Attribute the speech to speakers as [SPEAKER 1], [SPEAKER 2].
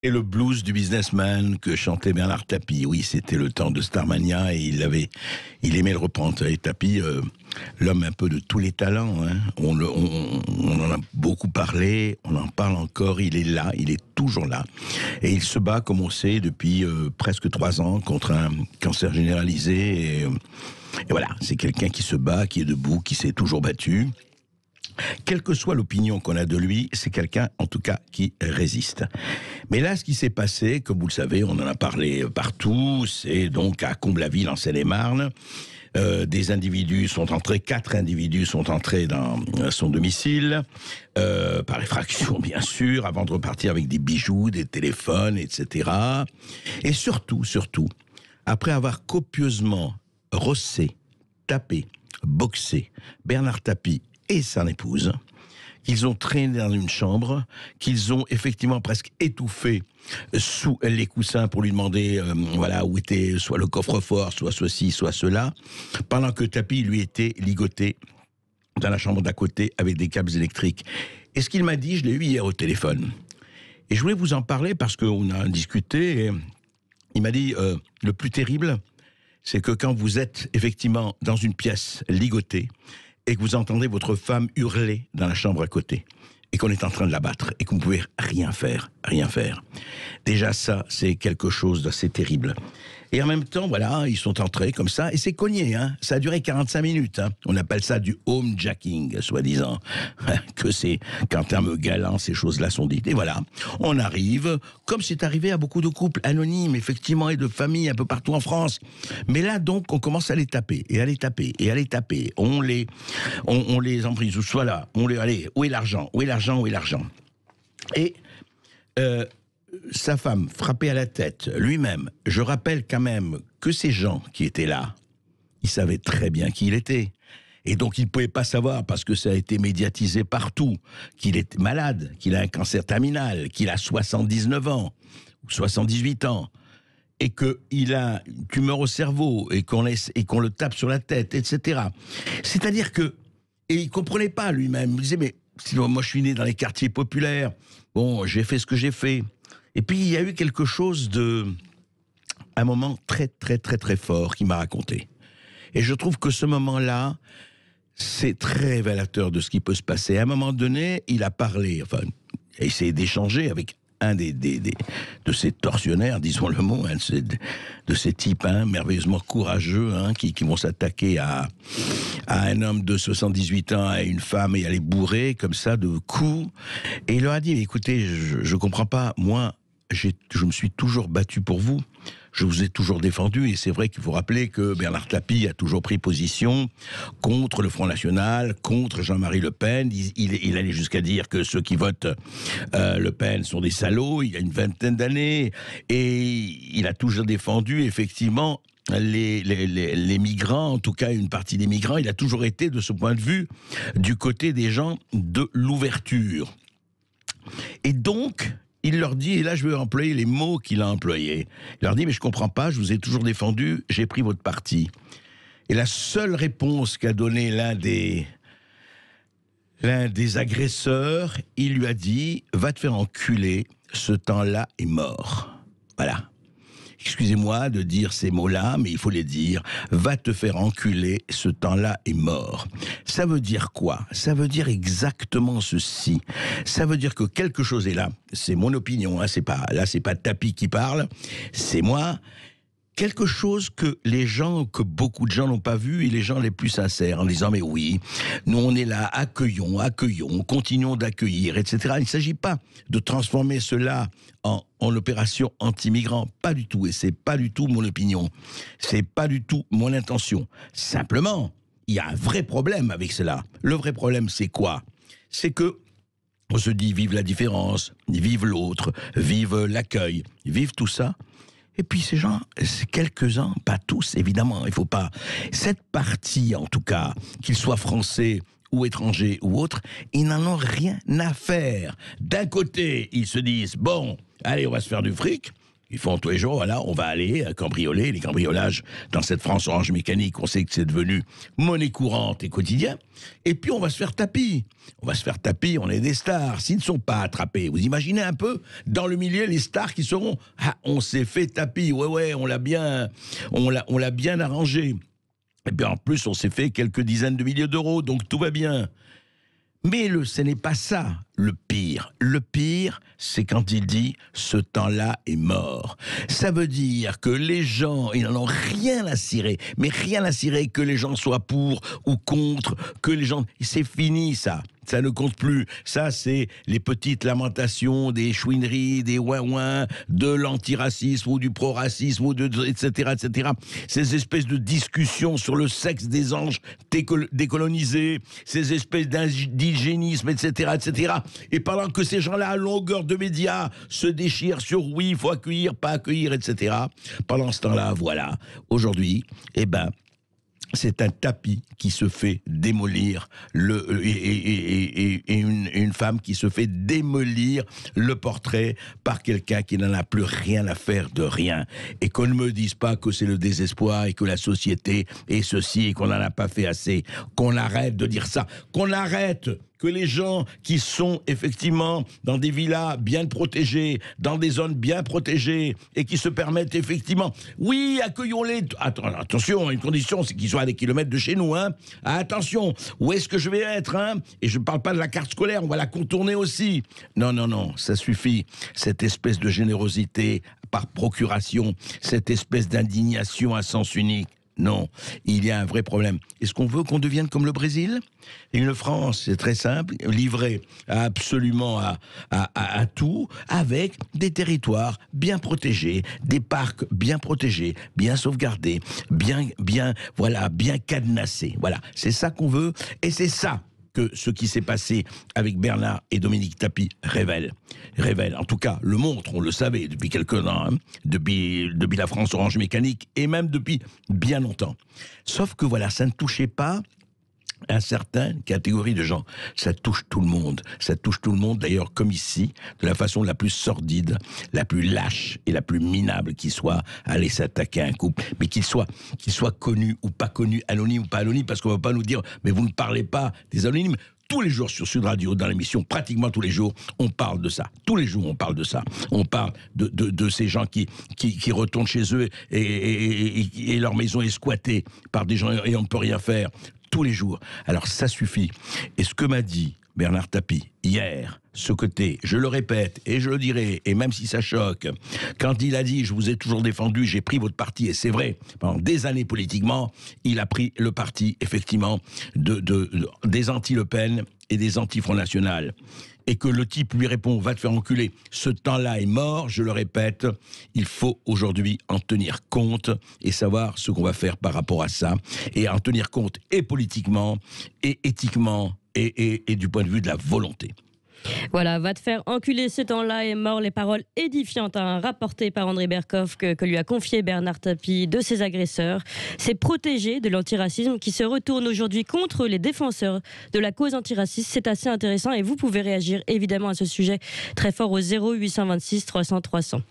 [SPEAKER 1] Et le blues du businessman que chantait Bernard Tapie. Oui, c'était le temps de Starmania et il aimait le reprendre. Et Tapie, l'homme un peu de tous les talents, hein. On en a beaucoup parlé, on en parle encore, il est là, il est toujours là. Et il se bat, comme on sait, depuis presque 3 ans contre un cancer généralisé. Et voilà, c'est quelqu'un qui se bat, qui est debout, qui s'est toujours battu. Quelle que soit l'opinion qu'on a de lui, c'est quelqu'un, en tout cas, qui résiste. Mais là, ce qui s'est passé, comme vous le savez, on en a parlé partout, c'est donc à Comble-la-Ville, en Seine-et-Marne. Des individus sont entrés, 4 individus sont entrés dans son domicile, par effraction, bien sûr, avant de repartir avec des bijoux, des téléphones, etc. Et surtout, après avoir copieusement rossé, tapé, boxé Bernard Tapie et son épouse, qu'ils ont traîné dans une chambre, qu'ils ont effectivement presque étouffé sous les coussins pour lui demander voilà, où était soit le coffre-fort, soit ceci, soit cela, pendant que Tapie lui était ligoté dans la chambre d'à côté avec des câbles électriques. Et ce qu'il m'a dit, je l'ai eu hier au téléphone. Et je voulais vous en parler parce qu'on a discuté et il m'a dit le plus terrible, c'est que quand vous êtes effectivement dans une pièce ligotée, et que vous entendez votre femme hurler dans la chambre à côté, et qu'on est en train de la battre, et qu'on ne pouvez rien faire. Déjà ça, c'est quelque chose d'assez terrible. Et en même temps, voilà, ils sont entrés comme ça, et c'est cogné, hein. Ça a duré 45 minutes, hein. On appelle ça du homejacking, soi-disant. Que c'est, qu'en termes galants, ces choses-là sont dites. Et voilà, on arrive, comme c'est arrivé à beaucoup de couples anonymes, effectivement, et de familles un peu partout en France. Mais là, donc, on commence à les taper, et à les taper, et à les taper. On les emprise, ou soit là, allez, où est l'argent? Et sa femme frappée à la tête, lui-même. Je rappelle quand même que ces gens qui étaient là, ils savaient très bien qui il était. Et donc ils ne pouvaient pas savoir, parce que ça a été médiatisé partout, qu'il est malade, qu'il a un cancer terminal, qu'il a 79 ans, ou 78 ans, et qu'il a une tumeur au cerveau, et qu'on le tape sur la tête, etc. C'est-à-dire que, et il ne comprenait pas lui-même, il disait, mais moi je suis né dans les quartiers populaires, bon, j'ai fait ce que j'ai fait. Et puis, il y a eu quelque chose un moment très, très, très, très fort qu'il m'a raconté. Et je trouve que ce moment-là, c'est très révélateur de ce qui peut se passer. À un moment donné, il a parlé, enfin, il a essayé d'échanger avec un de ces tortionnaires, disons le mot, de ces types merveilleusement courageux qui vont s'attaquer à un homme de 78 ans, à une femme, et à les bourrer comme ça de coups. Et il leur a dit, écoutez, je comprends pas, moi, je me suis toujours battu pour vous, je vous ai toujours défendu, et c'est vrai qu'il faut rappeler que Bernard Tapie a toujours pris position contre le Front National, contre Jean-Marie Le Pen. Il allait jusqu'à dire que ceux qui votent Le Pen sont des salauds, il y a une vingtaine d'années, et il a toujours défendu, effectivement, les migrants, en tout cas une partie des migrants. Il a toujours été, de ce point de vue, du côté des gens de l'ouverture. Et donc, il leur dit, et là je vais employer les mots qu'il a employés, il leur dit, mais je comprends pas, je vous ai toujours défendu, j'ai pris votre parti. Et la seule réponse qu'a donnée l'un des agresseurs, il lui a dit, va te faire enculer, ce temps-là est mort. Voilà. Excusez-moi de dire ces mots-là, mais il faut les dire. Va te faire enculer, ce temps-là est mort. Ça veut dire quoi? Ça veut dire exactement ceci. Ça veut dire que quelque chose est là. C'est mon opinion, hein, c'est pas Tapie qui parle, c'est moi. Quelque chose que beaucoup de gens n'ont pas vu, et les gens les plus sincères, en disant, mais oui, nous on est là, accueillons, continuons d'accueillir, etc. Il ne s'agit pas de transformer cela en opération anti-migrants, pas du tout, et c'est pas du tout mon opinion, c'est pas du tout mon intention. Simplement, il y a un vrai problème avec cela. Le vrai problème, c'est quoi? C'est que on se dit, vive la différence, vive l'autre, vive l'accueil, vive tout ça. Et puis ces gens, quelques-uns, pas tous évidemment, il faut pas. Cette partie en tout cas, qu'ils soient français ou étrangers ou autres, ils n'en ont rien à faire. D'un côté, ils se disent, bon, allez on va se faire du fric, Ils font tous les jours, voilà, on va aller cambrioler, les cambriolages dans cette France Orange Mécanique, on sait que c'est devenu monnaie courante et quotidien, et puis on va se faire tapis. On va se faire tapis, on est des stars. S'ils ne sont pas attrapés, vous imaginez un peu, dans le milieu, les stars qui seront, ah, on s'est fait tapis, ouais, on l'a bien arrangé. Et bien en plus, on s'est fait quelques dizaines de milliers d'euros, donc tout va bien. Mais ce n'est pas ça le pire. Le pire, c'est quand il dit « ce temps-là est mort ». Ça veut dire que les gens, ils n'en ont rien à cirer. Mais rien à cirer que les gens soient pour ou contre, que les gens... C'est fini ça. Ça ne compte plus. Ça, c'est les petites lamentations, des chouineries, des ouin-ouin, de l'antiracisme ou du pro-racisme, ou etc., etc. Ces espèces de discussions sur le sexe des anges décolonisés, ces espèces d'indigénisme, etc., etc. Et pendant que ces gens-là, à longueur de médias, se déchirent sur oui, il faut accueillir, pas accueillir, etc. Pendant ce temps-là, voilà, aujourd'hui, c'est un tapis qui se fait démolir et une femme qui se fait démolir le portrait par quelqu'un qui n'en a plus rien à faire de rien. Et qu'on ne me dise pas que c'est le désespoir et que la société est ceci et qu'on n'en a pas fait assez. Qu'on arrête de dire ça. Qu'on arrête que les gens qui sont effectivement dans des villas bien protégées, dans des zones bien protégées, et qui se permettent effectivement, oui, accueillons-les. Attention, une condition, c'est qu'ils soient à des kilomètres de chez nous. Hein. Attention, où est-ce que je vais être Et je ne parle pas de la carte scolaire, on va la contourner aussi. Non, ça suffit. Cette espèce de générosité par procuration, cette espèce d'indignation à sens unique. Non, il y a un vrai problème. Est-ce qu'on veut qu'on devienne comme le Brésil ? Et une France, c'est très simple, livrée absolument à tout, avec des territoires bien protégés, des parcs bien protégés, bien sauvegardés, bien cadenassés. Voilà, c'est ça qu'on veut, et c'est ça que ce qui s'est passé avec Bernard et Dominique Tapie révèle. En tout cas, le montre, on le savait depuis quelques temps, depuis la France Orange Mécanique, et même depuis bien longtemps. Sauf que voilà, ça ne touchait pas une certaine catégorie de gens. Ça touche tout le monde. Ça touche tout le monde, d'ailleurs, comme ici, de la façon la plus sordide, la plus lâche et la plus minable qui soit, aller s'attaquer à un couple, mais qu'il soit connu ou pas connu, anonyme ou pas anonyme, parce qu'on ne va pas nous dire, mais vous ne parlez pas des anonymes. Tous les jours sur Sud Radio, dans l'émission, pratiquement tous les jours, on parle de ça. Tous les jours, on parle de ça. On parle de ces gens qui retournent chez eux et leur maison est squattée par des gens et on ne peut rien faire. Tous les jours. Alors ça suffit. Et ce que m'a dit Bernard Tapie hier, ce côté, je le répète et je le dirai, et même si ça choque, quand il a dit « je vous ai toujours défendu, j'ai pris votre parti », et c'est vrai, pendant des années politiquement, il a pris le parti, effectivement, des anti-Le Pen et des anti-Front National. Et que le type lui répond « va te faire enculer, ce temps-là est mort », je le répète, il faut aujourd'hui en tenir compte et savoir ce qu'on va faire par rapport à ça, et en tenir compte et politiquement, et éthiquement, et du point de vue de la volonté.
[SPEAKER 2] Voilà, va te faire enculer, ce temps-là est mort. Les paroles édifiantes rapportées par André Berkoff que lui a confié Bernard Tapie de ses agresseurs. Ces protégés de l'antiracisme qui se retournent aujourd'hui contre les défenseurs de la cause antiraciste. C'est assez intéressant et vous pouvez réagir évidemment à ce sujet très fort au 0826 300 300.